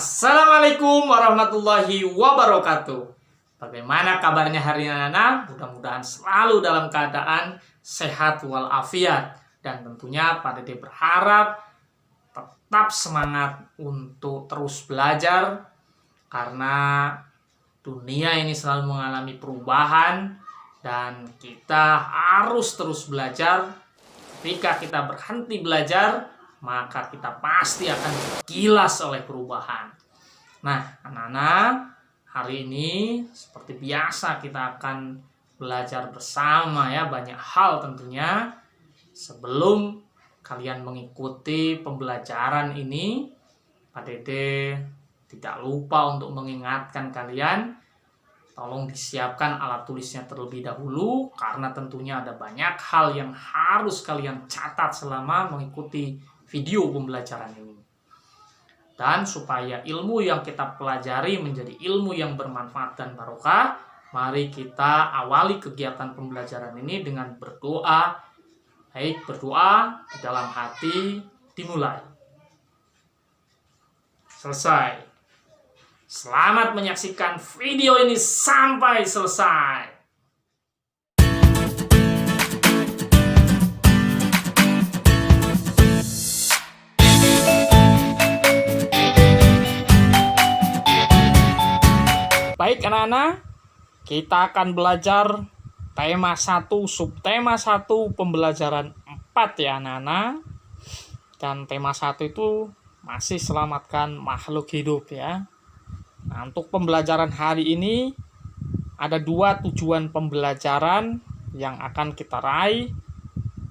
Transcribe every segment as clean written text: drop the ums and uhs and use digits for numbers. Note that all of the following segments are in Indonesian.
Assalamualaikum warahmatullahi wabarakatuh. Bagaimana kabarnya hari ini anak-anak? Mudah-mudahan selalu dalam keadaan sehat walafiat. Dan tentunya Pak Dede berharap tetap semangat untuk terus belajar. Karena dunia ini selalu mengalami perubahan. Dan kita harus terus belajar. Ketika kita berhenti belajar, maka kita pasti akan gilas oleh perubahan. Nah, anak-anak, hari ini seperti biasa kita akan belajar bersama ya, banyak hal tentunya. Sebelum kalian mengikuti pembelajaran ini, Pak Dede tidak lupa untuk mengingatkan kalian, tolong disiapkan alat tulisnya terlebih dahulu, karena tentunya ada banyak hal yang harus kalian catat selama mengikuti video pembelajaran ini. Dan supaya ilmu yang kita pelajari menjadi ilmu yang bermanfaat dan barokah, mari kita awali kegiatan pembelajaran ini dengan berdoa. Baik, berdoa di dalam hati dimulai. Selesai. Selamat menyaksikan video ini sampai selesai. Baik anak-anak, kita akan belajar tema 1, subtema 1, pembelajaran 4 ya anak-anak. Dan tema 1 itu masih selamatkan makhluk hidup ya. Nah, untuk pembelajaran hari ini ada 2 tujuan pembelajaran yang akan kita raih.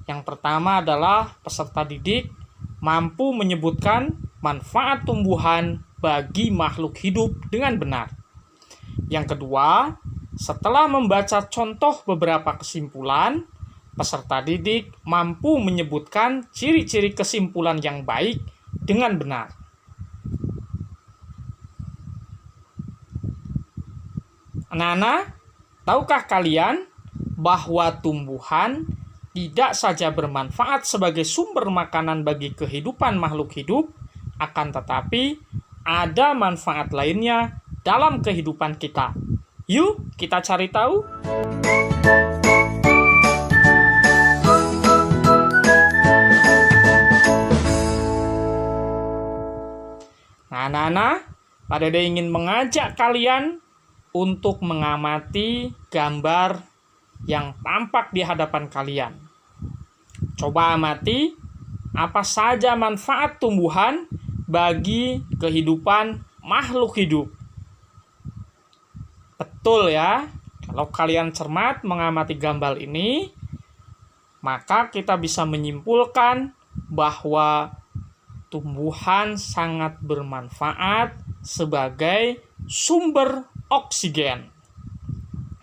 Yang pertama adalah peserta didik mampu menyebutkan manfaat tumbuhan bagi makhluk hidup dengan benar. Yang kedua, setelah membaca contoh beberapa kesimpulan, peserta didik mampu menyebutkan ciri-ciri kesimpulan yang baik dengan benar. Anak-anak, tahukah kalian bahwa tumbuhan tidak saja bermanfaat sebagai sumber makanan bagi kehidupan makhluk hidup, akan tetapi ada manfaat lainnya dalam kehidupan kita. Yuk, kita cari tahu. Nah, anak-anak, Pak Dede ingin mengajak kalian untuk mengamati gambar yang tampak di hadapan kalian. Coba amati apa saja manfaat tumbuhan bagi kehidupan makhluk hidup. Betul ya, kalau kalian cermat mengamati gambar ini, maka kita bisa menyimpulkan bahwa tumbuhan sangat bermanfaat sebagai sumber oksigen.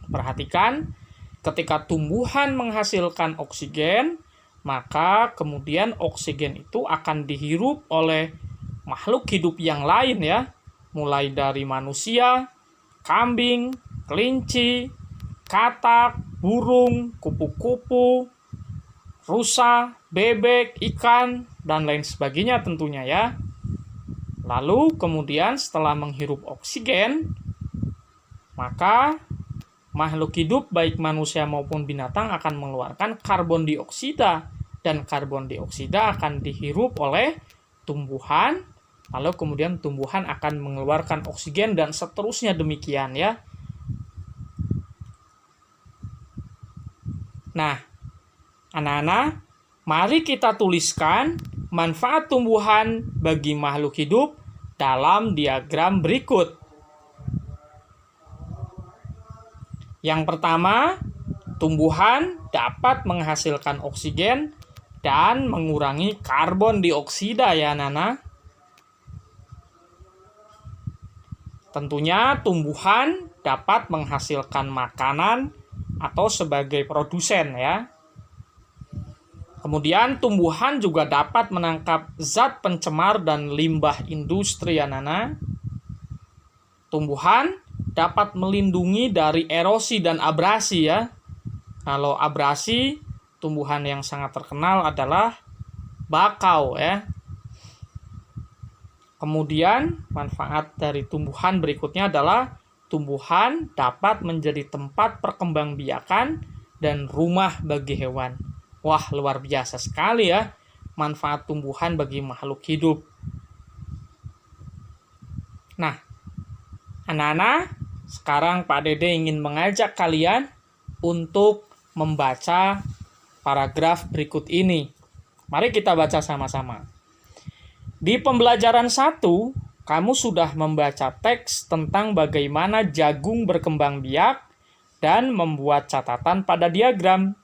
Perhatikan, ketika tumbuhan menghasilkan oksigen, maka kemudian oksigen itu akan dihirup oleh makhluk hidup yang lain ya, mulai dari manusia, kambing, kelinci, katak, burung, kupu-kupu, rusa, bebek, ikan, dan lain sebagainya tentunya ya. Lalu kemudian setelah menghirup oksigen, maka makhluk hidup baik manusia maupun binatang akan mengeluarkan karbon dioksida, dan karbon dioksida akan dihirup oleh tumbuhan, lalu kemudian tumbuhan akan mengeluarkan oksigen dan seterusnya demikian ya. Nah, anak-anak, mari kita tuliskan manfaat tumbuhan bagi makhluk hidup dalam diagram berikut. Yang pertama, tumbuhan dapat menghasilkan oksigen dan mengurangi karbon dioksida ya anak-anak. Tentunya tumbuhan dapat menghasilkan makanan atau sebagai produsen ya. Kemudian tumbuhan juga dapat menangkap zat pencemar dan limbah industri anak-anak. Tumbuhan dapat melindungi dari erosi dan abrasi ya. Kalau abrasi, tumbuhan yang sangat terkenal adalah bakau ya. Kemudian manfaat dari tumbuhan berikutnya adalah tumbuhan dapat menjadi tempat perkembangbiakan dan rumah bagi hewan. Wah, luar biasa sekali ya manfaat tumbuhan bagi makhluk hidup. Nah, anak-anak, sekarang Pak Dede ingin mengajak kalian untuk membaca paragraf berikut ini. Mari kita baca sama-sama. Di pembelajaran 1, kamu sudah membaca teks tentang bagaimana jagung berkembang biak dan membuat catatan pada diagram.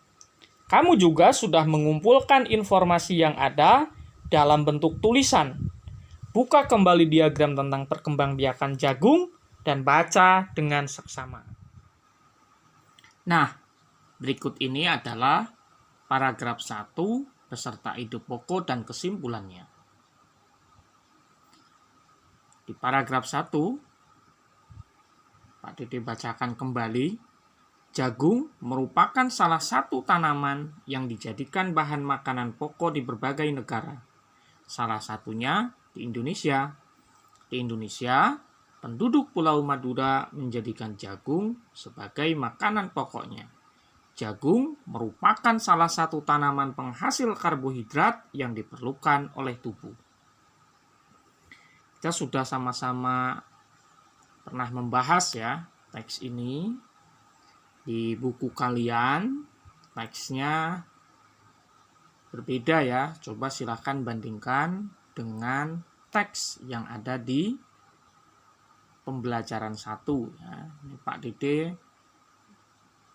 Kamu juga sudah mengumpulkan informasi yang ada dalam bentuk tulisan. Buka kembali diagram tentang perkembangbiakan jagung dan baca dengan seksama. Nah, berikut ini adalah paragraf 1 beserta ide pokok dan kesimpulannya. Di paragraf 1, Pak Dede bacakan kembali. Jagung merupakan salah satu tanaman yang dijadikan bahan makanan pokok di berbagai negara. Salah satunya di Indonesia. Di Indonesia, penduduk Pulau Madura menjadikan jagung sebagai makanan pokoknya. Jagung merupakan salah satu tanaman penghasil karbohidrat yang diperlukan oleh tubuh. Kita sudah sama-sama pernah membahas ya teks ini di buku kalian. Teksnya berbeda ya. Coba silahkan bandingkan dengan teks yang ada di pembelajaran 1 ya. Ini Pak Dede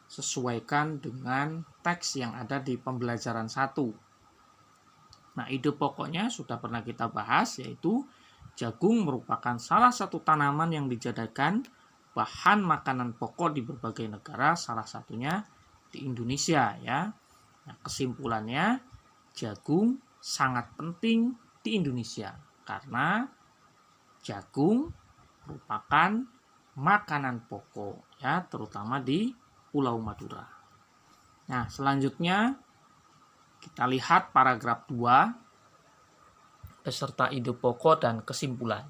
sesuaikan dengan teks yang ada di pembelajaran 1. Nah, ide pokoknya sudah pernah kita bahas, yaitu jagung merupakan salah satu tanaman yang dijadikan bahan makanan pokok di berbagai negara, salah satunya di Indonesia ya. Nah, kesimpulannya, jagung sangat penting di Indonesia karena jagung merupakan makanan pokok ya, terutama di Pulau Madura. Nah, selanjutnya kita lihat paragraf 2 beserta ide pokok dan kesimpulan.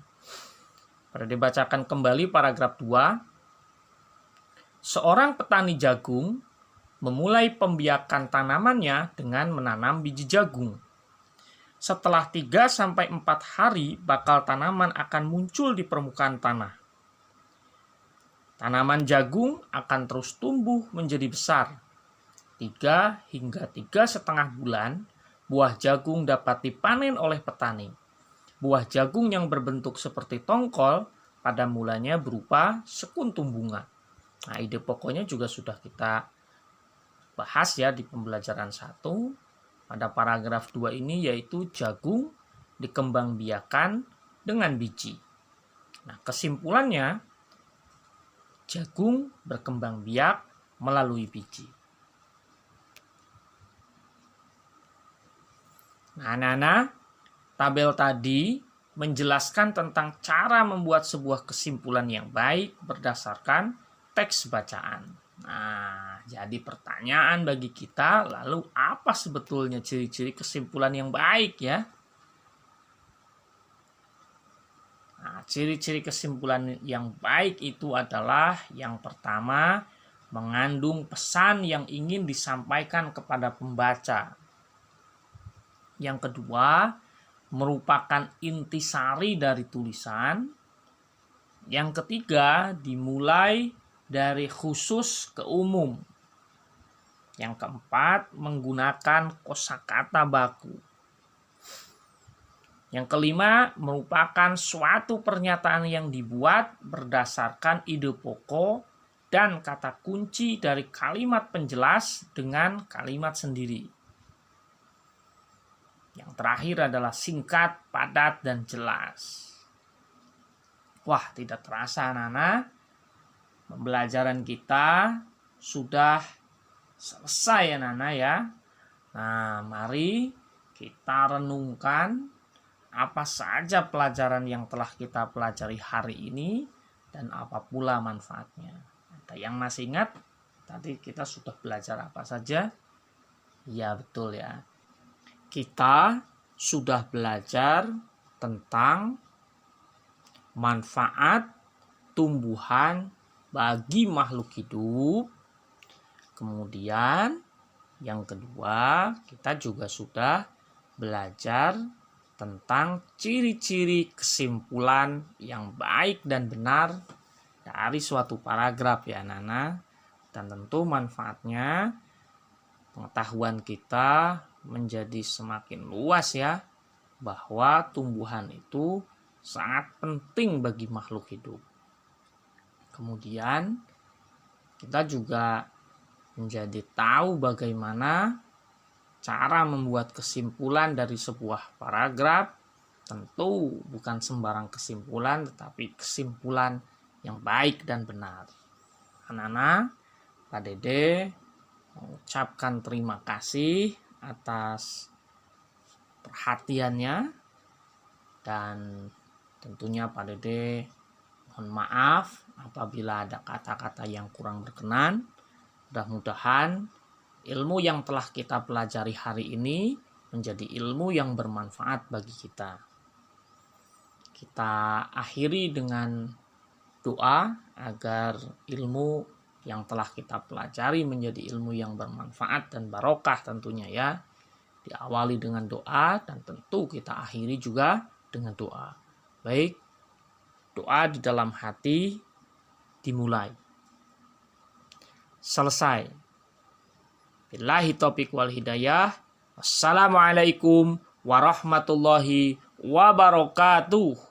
Pada dibacakan kembali paragraf 2. Seorang petani jagung memulai pembiakan tanamannya dengan menanam biji jagung. Setelah 3-4 hari, bakal tanaman akan muncul di permukaan tanah. Tanaman jagung akan terus tumbuh menjadi besar. 3 hingga 3,5 bulan, buah jagung dapat dipanen oleh petani. Buah jagung yang berbentuk seperti tongkol pada mulanya berupa sekuntum bunga. Nah, ide pokoknya juga sudah kita bahas ya di pembelajaran 1 pada paragraf 2 ini, yaitu jagung dikembangbiakan dengan biji. Nah, kesimpulannya, jagung berkembang biak melalui biji. Nah, anak-anak, tabel tadi menjelaskan tentang cara membuat sebuah kesimpulan yang baik berdasarkan teks bacaan. Nah, jadi pertanyaan bagi kita, lalu apa sebetulnya ciri-ciri kesimpulan yang baik ya? Nah, ciri-ciri kesimpulan yang baik itu adalah yang pertama, mengandung pesan yang ingin disampaikan kepada pembaca. Yang kedua, merupakan intisari dari tulisan. Yang ketiga, dimulai dari khusus ke umum. Yang keempat, menggunakan kosakata baku. Yang kelima, merupakan suatu pernyataan yang dibuat berdasarkan ide pokok dan kata kunci dari kalimat penjelas dengan kalimat sendiri. Yang terakhir adalah singkat, padat, dan jelas. Wah, tidak terasa anak-anak, pembelajaran kita sudah selesai anak-anak ya. Nah, mari kita renungkan apa saja pelajaran yang telah kita pelajari hari ini dan apa pula manfaatnya. Ada yang masih ingat tadi kita sudah belajar apa saja? Ya, betul ya. Kita sudah belajar tentang manfaat tumbuhan bagi makhluk hidup. Kemudian yang kedua, kita juga sudah belajar tentang ciri-ciri kesimpulan yang baik dan benar dari suatu paragraf ya Nana. Dan tentu manfaatnya pengetahuan kita menjadi semakin luas ya, bahwa tumbuhan itu sangat penting bagi makhluk hidup. Kemudian kita juga menjadi tahu bagaimana cara membuat kesimpulan dari sebuah paragraf. Tentu bukan sembarang kesimpulan, tetapi kesimpulan yang baik dan benar. Anak-anak, Pak Dede mengucapkan terima kasih atas perhatiannya, dan tentunya Pak Dede mohon maaf apabila ada kata-kata yang kurang berkenan. Mudah-mudahan ilmu yang telah kita pelajari hari ini menjadi ilmu yang bermanfaat bagi kita. Kita akhiri dengan doa agar ilmu yang telah kita pelajari menjadi ilmu yang bermanfaat dan barokah tentunya ya. Diawali dengan doa dan tentu kita akhiri juga dengan doa. Baik, doa di dalam hati dimulai. Selesai. Billahi taufiq wal hidayah. Wassalamualaikum warahmatullahi wabarakatuh.